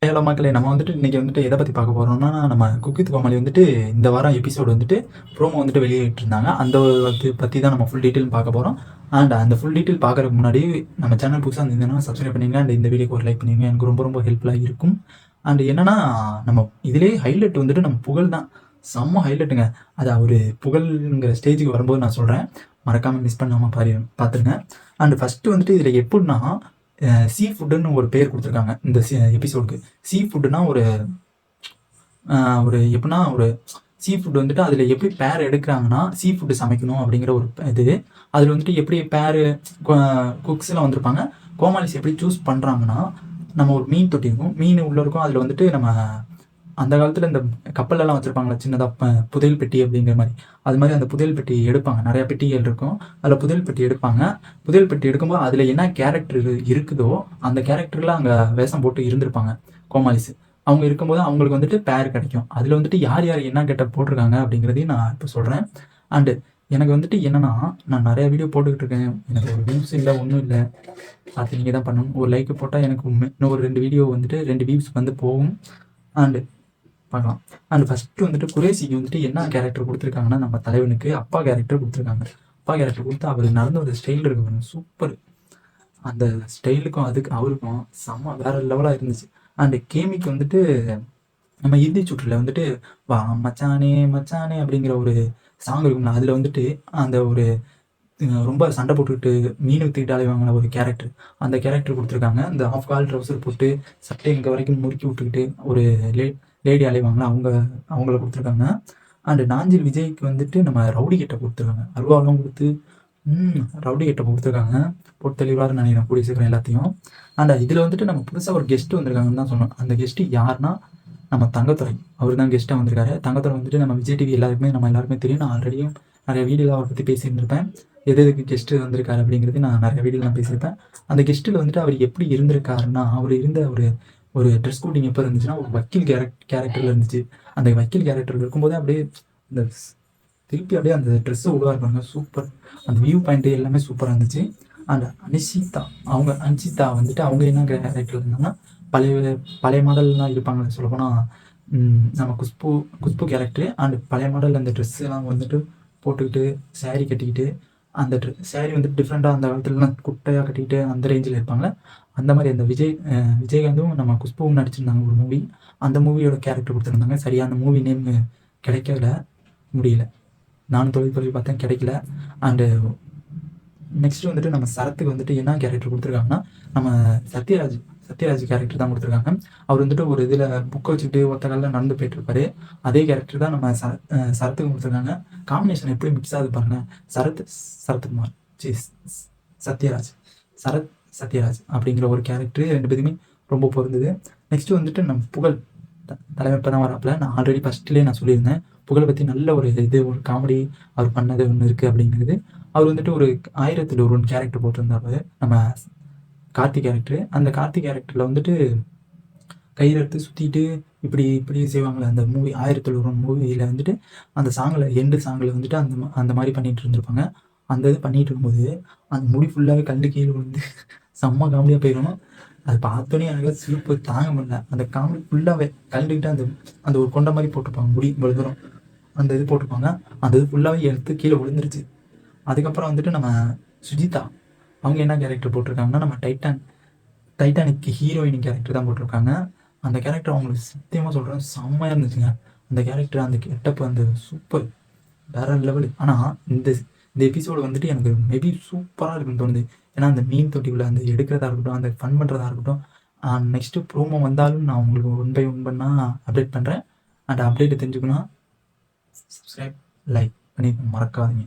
Hello மக்களே! நம்ம வந்துட்டு இன்னைக்கு வந்துட்டு எத பத்தி பார்க்க போறோம்னா, நம்ம குக் வித் கோமாளி வந்துட்டு இந்த வாரம் எபிசோட் வந்துட்டு ப்ரோமோ வந்துட்டு வெளியிட்டிருந்தாங்க. அந்த இது பத்தி தான் நம்ம ஃபுல் டீட்டெயில் பார்க்க போறோம். அண்ட் அந்த ஃபுல் டீட்டெயில் பார்க்கறதுக்கு முன்னாடி நம்ம சேனல் புதுசா இருந்ததுன்னா சப்ஸ்கிரைப் பண்ணிருங்க. அண்ட் இந்த வீடியோக்கு ஒரு லைக் பண்ணிருங்க. எனக்கு ரொம்ப ரொம்ப ஹெல்ப்ஃபுல்லா இருக்கும். அண்ட் என்னன்னா, நம்ம இதிலேயே ஹைலைட் வந்துட்டு நம்ம புகழ் தான். செம்ம ஹைலைட்டுங்க. அது அவரு புகழ்ங்கிற ஸ்டேஜுக்கு வரும்போது நான் சொல்றேன். மறக்காம மிஸ் பண்ணாம பார்த்துருங்க. அண்ட் ஃபர்ஸ்ட்டு வந்துட்டு இதில எப்புட்னா சீ ஃபுட்டுன்னு ஒரு பேர் கொடுத்துருக்காங்க இந்த எபிசோடுக்கு. சீ ஃபுட்டுனா ஒரு ஒரு எப்படின்னா ஒரு சீ ஃபுட் வந்துட்டு அதில் எப்படி பேர் எடுக்கிறாங்கன்னா, சீ ஃபுட்டு சமைக்கணும் அப்படிங்கிற ஒரு இது. அதில் வந்துட்டு எப்படி பேர் குக்ஸ்லாம் வந்திருப்பாங்க. கோமாளிஸ் எப்படி சூஸ் பண்ணுறாங்கன்னா, நம்ம ஒரு மீன் தொட்டி இருக்கும். மீன் உள்ள இருக்கும். அதில் வந்துட்டு நம்ம அந்த காலத்தில் இந்த கப்பலெல்லாம் வச்சுருப்பாங்களா சின்னதாக புதையல் பெட்டி அப்படிங்கிற மாதிரி. அது மாதிரி அந்த புதையல் பெட்டி எடுப்பாங்க. நிறையா பெட்டிகள் இருக்கும். அதில் புதையல் பெட்டி எடுப்பாங்க. புதையல் பெட்டி எடுக்கும்போது அதில் என்ன கேரக்டர் இருக்குதோ அந்த கேரக்டரில் அங்கே வேஷம் போட்டு இருந்திருப்பாங்க கோமாளிஸ். அவங்க இருக்கும்போது அவங்களுக்கு வந்துட்டு பேர் கிடைக்கும். அதில் வந்துட்டு யார் யார் என்ன கெட்டப் போட்டிருக்காங்க அப்படிங்கிறதையும் நான் இப்போ சொல்கிறேன். அண்டு எனக்கு வந்துட்டு என்னென்னா, நான் நிறையா வீடியோ போட்டுக்கிட்டு இருக்கேன். எனக்கு ஒரு வியூஸ் இல்லை, ஒன்றும் இல்லை. பார்த்து நீங்கள் தான் பண்ணணும். ஒரு லைக் போட்டால் எனக்கு இன்னும் ஒரு 2 வீடியோ வந்துட்டு 2 வியூஸ் வந்து போகும். அண்டு பார்க்கலாம். அண்ட் ஃபஸ்ட்டு வந்துட்டு குரேஷிக்கு வந்துட்டு என்ன கேரக்டர் கொடுத்துருக்காங்கன்னா, நம்ம தலைவனுக்கு அப்பா கேரக்டர் கொடுத்துருக்காங்க. அப்பா கேரக்டர் கொடுத்து அவர் நடந்த ஒரு ஸ்டைல் இருக்கு பாருங்க, சூப்பர். அந்த ஸ்டைலுக்கும் அதுக்கு அவருக்கும் செம்ம வேற லெவலாக இருந்துச்சு. அண்ட் கேமிக்கு வந்துட்டு நம்ம இறுதி சுற்றுல வந்துட்டு வா மச்சானே மச்சானே அப்படிங்கிற ஒரு சாங் இருக்கும்ல, அதில் வந்துட்டு அந்த ஒரு ரொம்ப சண்டை போட்டுக்கிட்டு மீன் வித்துக்கிட்டு அலைவாங்கள ஒரு கேரக்டர், அந்த கேரக்டர் கொடுத்துருக்காங்க. இந்த ஆஃப் கால் ட்ரௌசர் போட்டு சட்டை இங்கே வரைக்கும் முறுக்கி விட்டுக்கிட்டு ஒரு லேடி அலைவாங்களா அவங்கள கொடுத்துருக்காங்க. அண்டு நாஞ்சில் விஜய்க்கு வந்துட்டு நம்ம ரவுடி கிட்ட கொடுத்துருக்காங்க. அருவாலாம் கொடுத்து ரவுடி கிட்ட கொடுத்துருக்காங்க. போட்டு தெளிவாக நினைக்கிறேன் கூடிய சீக்கிரம் எல்லாத்தையும். அண்ட் இதில் வந்துட்டு நம்ம புதுசாக ஒரு கெஸ்ட் வந்திருக்காங்கன்னு தான் சொன்னோம். அந்த கெஸ்ட்டு யாருன்னா நம்ம தங்கத்துறை. அவர் தான் கெஸ்ட்டாக வந்திருக்காரு. தங்கத்துறை வந்துட்டு நம்ம விஜய் டிவி நம்ம எல்லாருமே தெரியும். நான் ஆல்ரெடியும் நிறைய வீடியோவில் அவரை பற்றி பேசியிருந்திருப்பேன். எதுக்கு கெஸ்ட்டு வந்திருக்காரு அப்படிங்கிறது நான் நிறைய வீடியோ நான் பேசியிருப்பேன். அந்த கெஸ்ட்டில் வந்துட்டு அவர் எப்படி இருந்திருக்காருன்னா, அவர் இருந்த ஒரு ட்ரெஸ் கோட்டிங் எப்போ இருந்துச்சுன்னா, ஒரு வக்கீல் கேரக்டரில் இருந்துச்சு. அந்த வக்கீல் கேரக்டரில் இருக்கும்போதே அப்படியே இந்த திருப்பி அப்படியே அந்த ட்ரெஸ்ஸை உருவாக இருப்பாங்க, சூப்பர். அந்த வியூ பாயிண்ட்டு எல்லாமே சூப்பராக இருந்துச்சு. அண்ட் அன்ஷிதா வந்துட்டு அவங்க என்ன கேரக்டர் இருந்தாங்கன்னா, பழைய மாடல்லாம் இருப்பாங்க சொல்லப்போனால் நம்ம குஷ்பு கேரக்டரு. அண்ட் பழைய மாடல் அந்த ட்ரெஸ்ஸெல்லாம் வந்துட்டு போட்டுக்கிட்டு சாரீ கட்டிக்கிட்டு அந்த சாரீ வந்துட்டு டிஃப்ரெண்ட்டாக அந்த காலத்துலலாம் குட்டையாக கட்டிக்கிட்டு அந்த ரேஞ்சில் இருப்பாங்க. அந்த மாதிரி அந்த விஜயகாந்தும் நம்ம குஷ்புவும் நடிச்சிருந்தாங்க ஒரு மூவி. அந்த மூவியோட கேரக்டர் கொடுத்துருந்தாங்க. சரியா அந்த மூவி நேம் கிடைக்கல, முடியல. நானும் தொழில் பார்த்தேன், கிடைக்கல. அண்டு நெக்ஸ்ட்டு வந்துட்டு நம்ம சரத்துக்கு வந்துட்டு என்ன கேரக்டர் கொடுத்துருக்காங்கன்னா, நம்ம சத்யராஜ் கேரக்டர் தான் கொடுத்துருக்காங்க. அவர் வந்துட்டு ஒரு இதில் புக்கை வச்சுக்கிட்டு ஒத்த காலில் நடந்து போயிட்டுருப்பாரு. அதே கேரக்டர் தான் நம்ம சரத்துக்கு கொடுத்துருக்காங்க. காம்பினேஷன் எப்படி மிக்ஸ் ஆகுது பாருங்கள். சரத்குமார் சத்யராஜ் சத்யராஜ் அப்படிங்கிற ஒரு கேரக்டர் 2 பேருமே ரொம்ப பொருந்தது. நெக்ஸ்ட்டு வந்துட்டு நம்ம புகழ் தலைமை இப்போ தான் வராப்பில். நான் ஆல்ரெடி ஃபஸ்ட்லேயே நான் சொல்லியிருந்தேன். புகழை பற்றி நல்ல ஒரு ஒரு காமெடி அவர் பண்ணது ஒன்று இருக்குது அப்படிங்கிறது. அவர் வந்துட்டு ஒரு 1000ல் ஒருவன் கேரக்டர் போட்டிருந்தாரு நம்ம கார்த்தி கேரக்டரு. அந்த கார்த்தி கேரக்டரில் வந்துட்டு கையில் எடுத்து சுற்றிட்டு இப்படி செய்வாங்களே அந்த மூவி 1000ல் ஒருவன் மூவியில் வந்துட்டு அந்த எண்டு சாங்கில் வந்துட்டு அந்த மாதிரி பண்ணிகிட்டு இருந்திருப்பாங்க. அந்த இது பண்ணிகிட்டு இருக்கும்போது அந்த முடி ஃபுல்லாகவே கண்டு கீழே விழுந்து செம்ம காமெடியாக போயிடும். அது பார்த்தோன்னே எனக்கு சிரிப்பு தாங்க முடியல. அந்த காமெடி ஃபுல்லாகவே கலந்துக்கிட்டு அந்த ஒரு கொண்ட மாதிரி போட்டிருப்பாங்க, முடி இவ்வளோ தூரம் அந்த இது போட்டிருப்பாங்க. அந்த இது ஃபுல்லாகவே எடுத்து கீழே விழுந்துருச்சு. அதுக்கப்புறம் வந்துட்டு நம்ம சுஜிதா அவங்க என்ன கேரக்டர் போட்டிருக்காங்கன்னா, நம்ம டைட்டானிக் ஹீரோயின் கேரக்டர் தான் போட்டிருக்காங்க. அந்த கேரக்டர் அவங்களுக்கு சத்தியமாக சொல்கிறேன் செம்மையாக இருந்துச்சுங்க. அந்த கேரக்டர் அந்த கெட்டப் அந்த சூப்பர் வேற லெவலு. ஆனால் இந்த எபிசோடு வந்துட்டு எனக்கு மேபி சூப்பராக இருக்குன்னு தோணுது. ஏன்னா அந்த மீன் தொட்டிக்குள்ள அந்த எடுக்கிறதா இருக்கட்டும், அந்த ஃபன் பண்ணுறதா இருக்கட்டும். நெக்ஸ்ட்டு ப்ரோமோ வந்தாலும் நான் உங்களுக்கு 1 by 1 பண்ணால் அப்டேட் பண்ணுறேன். அண்ட் அப்டேட் தெரிஞ்சுக்கணும், சப்ஸ்கிரைப் லைக் பண்ணி மறக்காதீங்க.